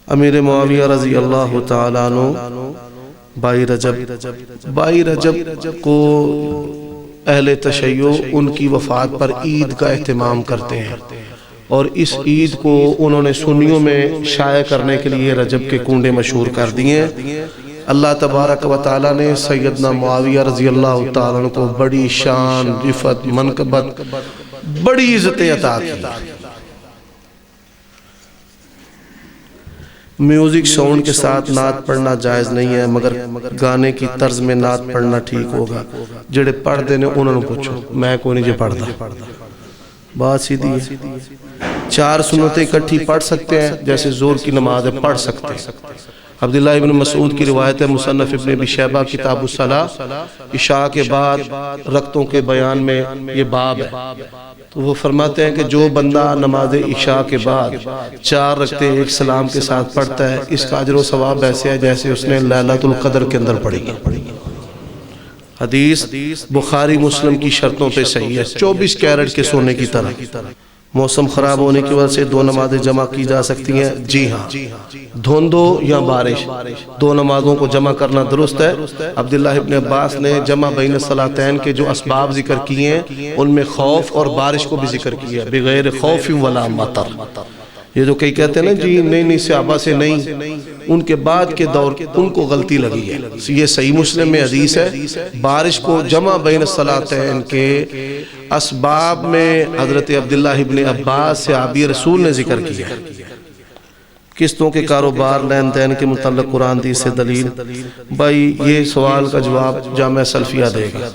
امیر معاویہ رضی اللہ تعالیٰ عنہ بائی رجب کو اہل تشیع ان کی وفات پر عید کا اہتمام کرتے ہیں، اور اس عید کو انہوں نے سنیوں میں شائع کرنے کے لیے رجب کے کنڈے مشہور کر دیے ہیں۔ اللہ تبارک و تعالیٰ نے سیدنا معاویہ رضی اللہ تعالیٰ عنہ کو بڑی شان، رفعت، منقبت، بڑی عزتیں عطا کی۔ میوزک ساؤنڈ کے ساتھ نعت پڑھنا جائز نہیں ہے، مگر گانے کی طرز میں نعت پڑھنا ٹھیک ہوگا۔ جڑے پڑھ دینے انہوں نے پوچھو، میں کوئی نہیں جو پڑھتا، بات سیدھی ہے۔ 4 سنتیں اکٹھی پڑھ سکتے ہیں، جیسے زور کی نماز ہے، پڑھ سکتے ہیں۔ عبداللہ ابن مسعود کی روایت ہے، مصنف ابن ابی شیبہ کتاب الصلاۃ، عشاء کے بعد رکعتوں کے بیان میں یہ باب ہے، تو وہ فرماتے ہیں کہ جو بندہ نماز عشاء کے بعد 4 رکعتیں ایک سلام کے ساتھ پڑھتا ہے، اس کا اجر و ثواب ایسے ہے جیسے اس نے لیلۃ القدر کے اندر پڑھی ہے۔ حدیث بخاری مسلم کی شرطوں پہ صحیح ہے، 24 کیرٹ کے سونے کی طرح۔ موسم خراب ہونے کی وجہ سے 2 نمازیں جمع کی جا سکتی ہیں، جی ہاں، دھند ہو یا بارش، 2 نمازوں کو جمع کرنا درست ہے۔ عبداللہ ابن عباس نے جمع بین الصلاتین کے جو اسباب ذکر کیے ہیں ان میں خوف اور بارش کو بھی ذکر کیا ہے، بغیر خوف ولا مطر۔ یہ جو کئی کہتے ہیں نا جی نہیں صحابہ سے نہیں، ان کے بعد کے دور ان کو غلطی لگی ہے۔ یہ صحیح مسلم میں حدیث ہے، بارش کو جمع بین الصلاتین کے اسباب میں حضرت عبداللہ ابن عباس صحابی رسول نے ذکر کیا ہے۔ قسطوں کے کاروبار، لین دین کے متعلق قرآن حدیث سے دلیل، بھائی یہ سوال کا جواب جامعہ سلفیہ دے گا۔